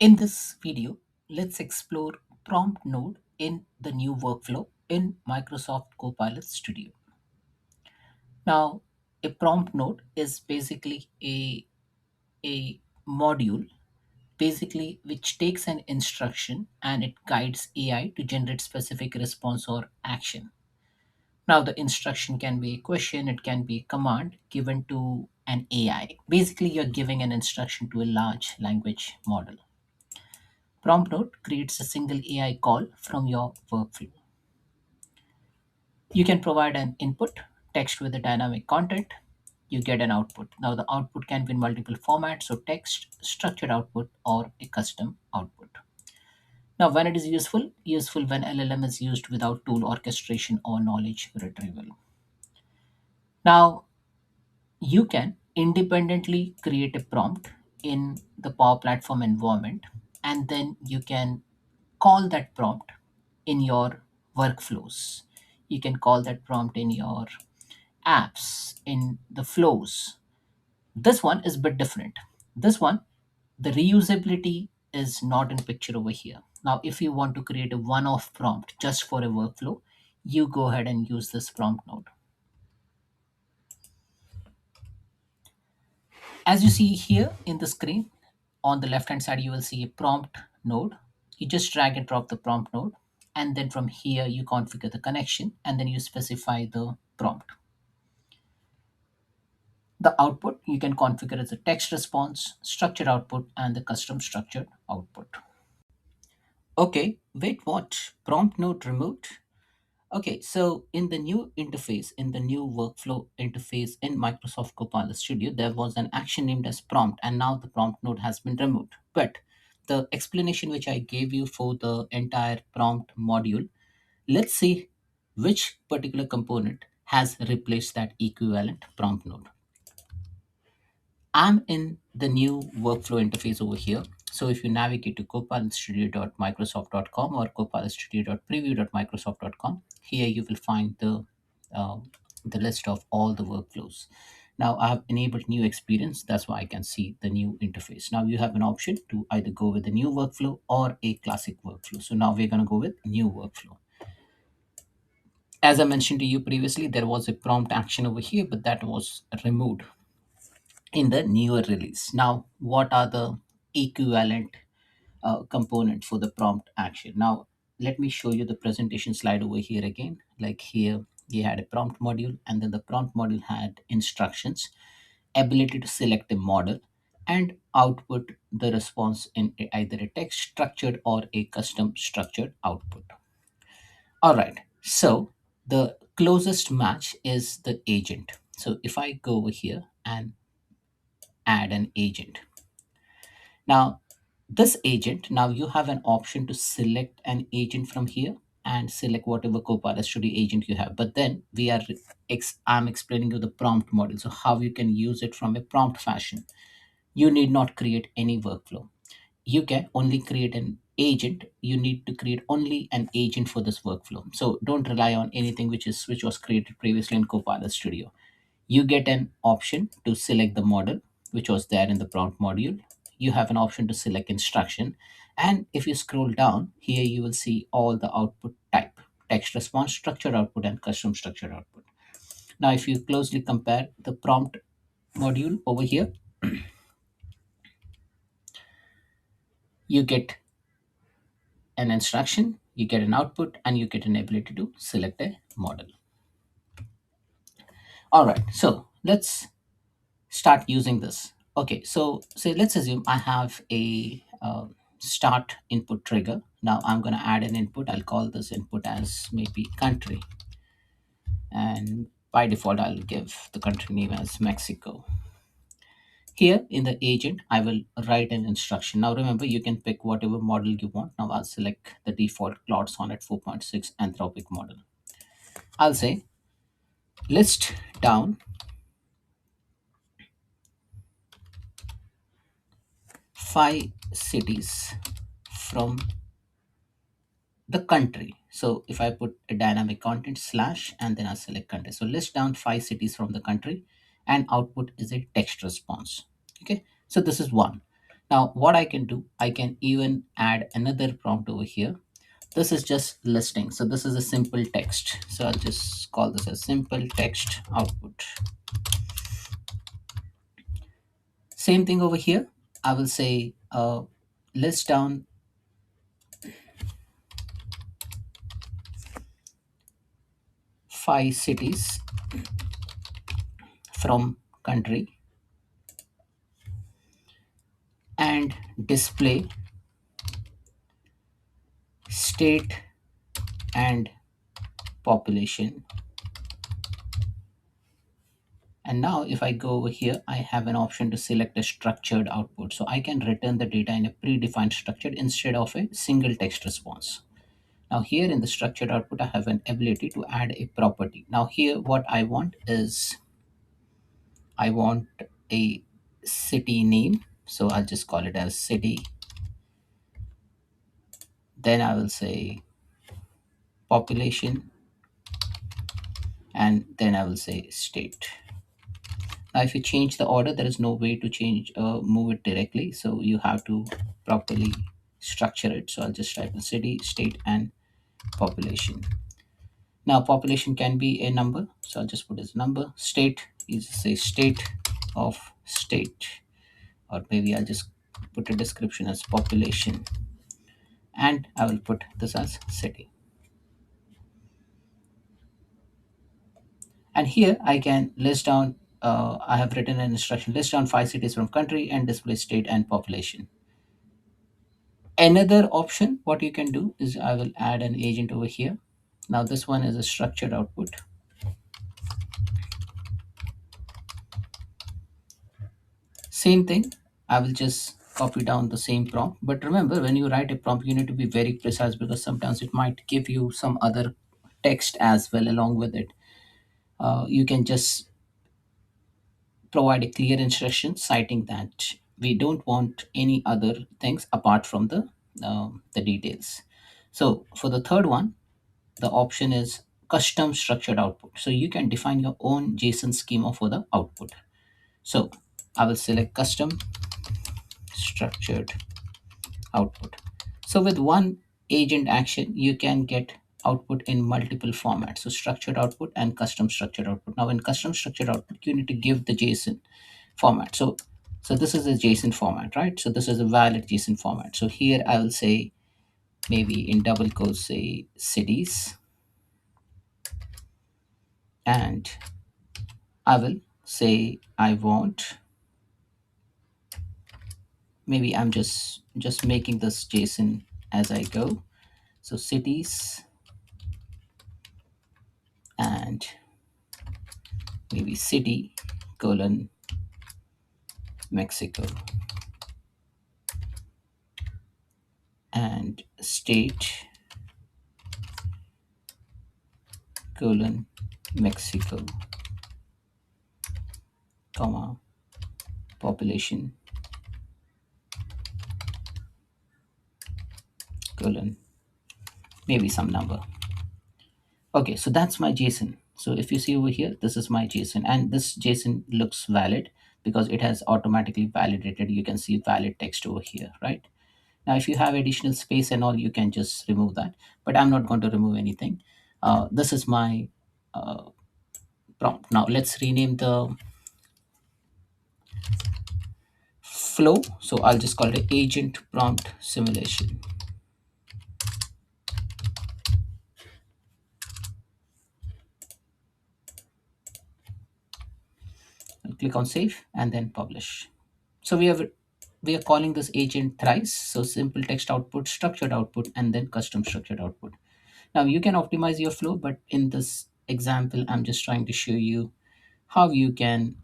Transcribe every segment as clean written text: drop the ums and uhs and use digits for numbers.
In this video, let's explore prompt node in the new workflow in Microsoft Copilot Studio. Now, a prompt node is basically a module basically which takes an instruction and it guides AI to generate specific response or action. Now, the instruction can be a question, it can be a command given to an AI. Basically, you're giving an instruction to a large language model. Prompt node creates a single AI call from your workflow. You can provide an input, text with a dynamic content, you get an output. Now, the output can be in multiple formats, so text, structured output, or a custom output. Now, when it is useful, useful when LLM is used without tool orchestration or knowledge retrieval. Now, you can independently create a prompt in the Power Platform environment, and then you can call that prompt in your workflows. You can call that prompt in your apps, in the flows. This one is a bit different. This one, the reusability is not in picture over here. Now, if you want to create a one-off prompt just for a workflow, you go ahead and use this prompt node. As you see here in the screen, on the left hand side, you will see a prompt node. You just drag and drop the prompt node. And then from here, you configure the connection and then you specify the prompt. The output you can configure as a text response, structured output, and the custom structured output. Okay, wait, what? Prompt node removed? Okay, so in the new interface, in the new workflow interface in Microsoft Copilot Studio, there was an action named as prompt, and now the prompt node has been removed. But the explanation which I gave you for the entire prompt module, let's see which particular component has replaced that equivalent prompt node. I'm in the new workflow interface over here. So if you navigate to copilotstudio.microsoft.com or copilotstudio.preview.microsoft.com, here you will find uh, the list of all the workflows. Now I have enabled new experience. That's why I can see the new interface. Now you have an option to either go with the new workflow or a classic workflow. So now we're going to go with new workflow. As I mentioned to you previously, there was a prompt action over here, but that was removed in the newer release. Now, what are the equivalent component for the prompt action? Now, let me show you the presentation slide over here again. Like here, we had a prompt module, and then the prompt module had instructions, ability to select a model, and output the response in either a text structured or a custom structured output. All right, so the closest match is the agent. So if I go over here and add an agent. Now, this agent, now you have an option to select an agent from here and select whatever Copilot Studio agent you have. But then I'm explaining you the prompt model. So how you can use it from a prompt fashion. You need not create any workflow. You can only create an agent. You need to create only an agent for this workflow. So don't rely on anything which was created previously in Copilot Studio. You get an option to select the model which was there in the prompt module. You have an option to select instruction, and if you scroll down here you will see all the output type: text response, structured output, and custom structured output. Now if you closely compare the prompt module over here, you get an instruction, you get an output, and you get an ability to select a model. All right, so let's start using this. Okay, so say let's assume I have a start input trigger. Now I'm going to add an input. I'll call this input as maybe country, and by default I'll give the country name as Mexico. Here in the agent I will write an instruction. Now remember, you can pick whatever model you want. Now I'll select the default Claude Sonnet 4.6 Anthropic model. I'll say list down 5 cities from the country. So if I put a dynamic content slash and then I select country. So list down 5 cities from the country, and output is a text response. Okay. So this is one. Now what I can do, I can even add another prompt over here. This is just listing, so this is a simple text, so I'll just call this a simple text output. Same thing over here. I will say list down 5 cities from country and display state and population. And now if I go over here, I have an option to select a structured output. So I can return the data in a predefined structure instead of a single text response. Now here in the structured output, I have an ability to add a property. Now here what I want is, I want a city name. So I'll just call it as city. Then I will say population, and then I will say state. Now, if you change the order, there is no way to change move it directly. So you have to properly structure it. So I'll just type in city, state, and population. Now, population can be a number. So I'll just put as number. State is say state of state, or maybe I'll just put a description as population, and I will put this as city. And here I can list down. I have written an instruction: list down 5 cities from country and display state and population. Another option, what you can do is, I will add an agent over here. Now this one is a structured output. Same thing, I will just copy down the same prompt. But remember, when you write a prompt, you need to be very precise, because sometimes it might give you some other text as well along with it. You can just provide a clear instruction citing that we don't want any other things apart from the details. So for the third one, the option is custom structured output. So you can define your own JSON schema for the output. So I will select custom structured output. So with one agent action, you can get output in multiple formats. So structured output and custom structured output. Now in custom structured output, you need to give the JSON format. So this is a JSON format, right? So this is a valid JSON format. So here I will say, maybe in double quotes, say cities, and I will say I want, maybe I'm just making this JSON as I go. So cities, and maybe city colon Mexico, and state colon Mexico, comma population colon maybe some number. Okay, so that's my JSON. So if you see over here, this is my JSON, and this JSON looks valid because it has automatically validated. You can see valid text over here, right? Now, if you have additional space and all, you can just remove that, but I'm not going to remove anything. This is my uh, prompt. Now let's rename the flow. So I'll just call it agent prompt simulation. I'll click on save and then publish. So we are calling this agent thrice. So simple text output, structured output, and then custom structured output. Now you can optimize your flow, but in this example, I'm just trying to show you how you can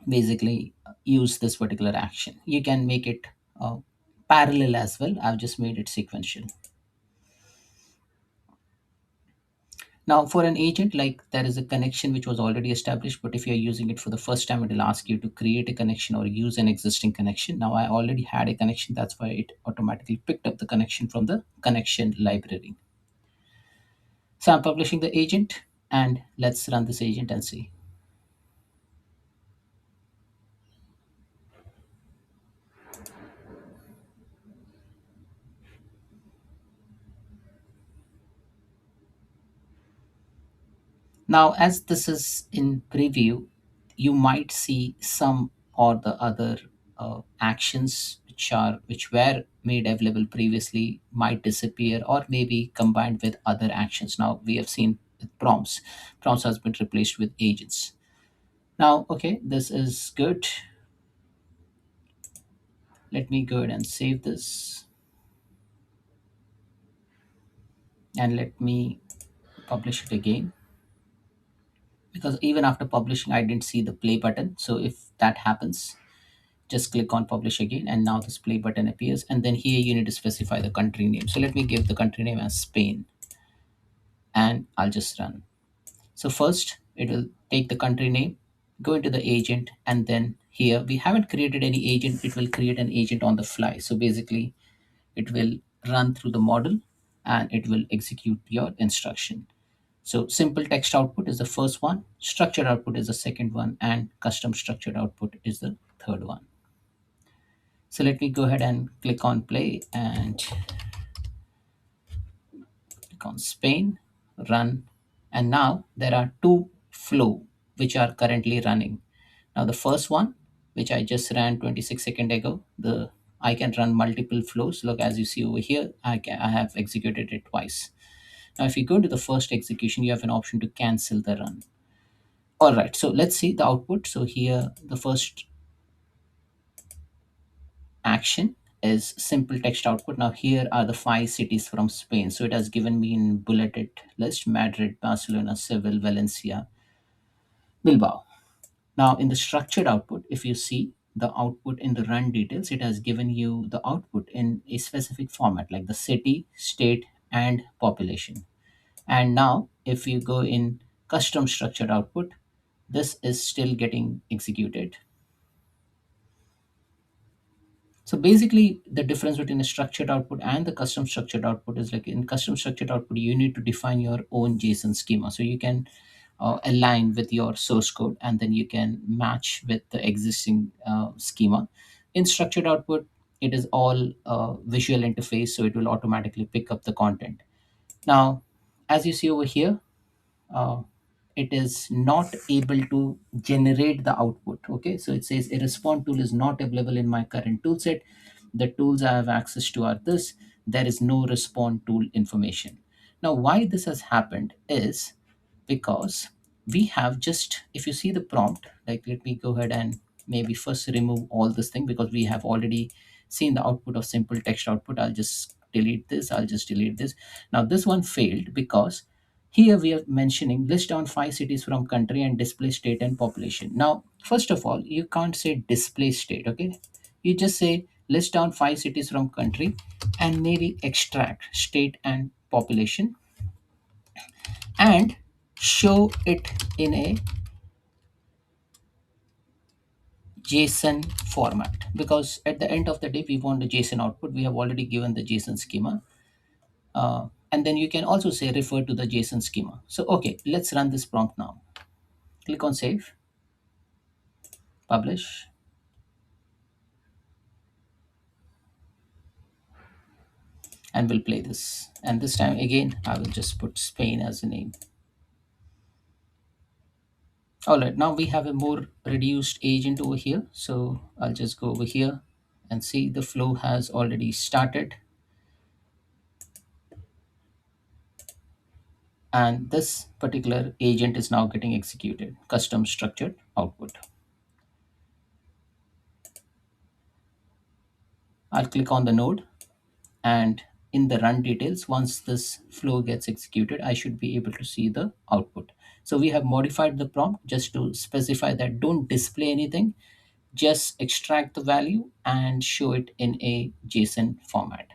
basically use this particular action. You can make it parallel as well. I've just made it sequential. Now for an agent, like, there is a connection which was already established, but if you're using it for the first time, it will ask you to create a connection or use an existing connection. Now I already had a connection, that's why it automatically picked up the connection from the connection library. So I'm publishing the agent, and let's run this agent and see. Now, as this is in preview, you might see some or the other actions which were made available previously might disappear or maybe combined with other actions. Now we have seen with prompts has been replaced with agents. Now, okay, this is good. Let me go ahead and save this, and let me publish it again, because even after publishing I didn't see the play button. So if that happens, just click on publish again, and now this play button appears, and then here you need to specify the country name. So let me give the country name as Spain, and I'll just run. So first it will take the country name, go into the agent, and then here we haven't created any agent, it will create an agent on the fly. So basically it will run through the model and it will execute your instruction. So simple text output is the first one, structured output is the second one, and custom structured output is the third one. So let me go ahead and click on play and click on Spain, run. And now there are two flow which are currently running. Now the first one, which I just ran 26 seconds ago, I can run multiple flows. Look, as you see over here, I have executed it twice. Now if you go to the first execution, you have an option to cancel the run. All right, so let's see the output. So here the first action is simple text output. Now here are the five cities from Spain. So it has given me in bulleted list: Madrid, Barcelona, Seville, Valencia, Bilbao. Now in the structured output, if you see the output in the run details, it has given you the output in a specific format like the city, state, and population. And now if you go in custom structured output, this is still getting executed. So basically, the difference between a structured output and the custom structured output is like in custom structured output, you need to define your own JSON schema. So you can align with your source code, and then you can match with the existing schema. In structured output, it is all visual interface, so it will automatically pick up the content. Now, as you see over here, uh, it is not able to generate the output. Okay, so it says a respond tool is not available in my current tool set. The tools I have access to are this. There is no respond tool information. Now why this has happened is because we have just, if you see the prompt, like let me go ahead and maybe first remove all this thing, because we have already seen the output of simple text output. I'll just delete this, I'll just delete this. Now this one failed because here we are mentioning list down five cities from country and display state and population. Now, first of all, you can't say display state, okay? You just say list down five cities from country and maybe extract state and population and show it in a JSON format, because at the end of the day, we want a JSON output. We have already given the JSON schema. And then you can also say refer to the JSON schema. So, okay, let's run this prompt now. Click on save, publish, and we'll play this. And this time again, I will just put Spain as a name. All right, now we have a more reduced agent over here. So I'll just go over here and see the flow has already started. And this particular agent is now getting executed, custom structured output. I'll click on the node, and in the run details, once this flow gets executed, I should be able to see the output. So we have modified the prompt just to specify that don't display anything, just extract the value and show it in a JSON format.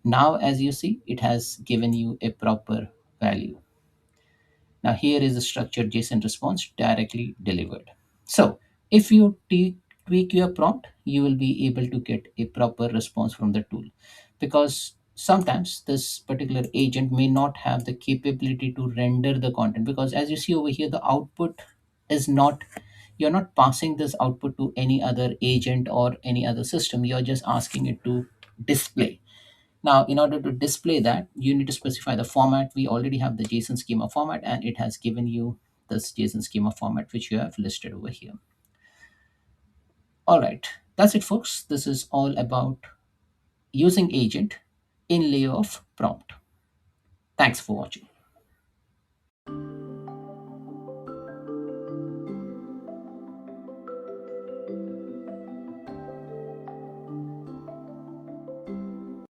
Now, as you see, it has given you a proper value. Now here is the structured JSON response directly delivered. So if you tweak your prompt, you will be able to get a proper response from the tool, because sometimes this particular agent may not have the capability to render the content, because as you see over here, the output is not, you're not passing this output to any other agent or any other system. You're just asking it to display. Now, in order to display that, you need to specify the format. We already have the JSON schema format, and it has given you this JSON schema format which you have listed over here. All right, that's it, folks. This is all about using agent in lieu of prompt. Thanks for watching.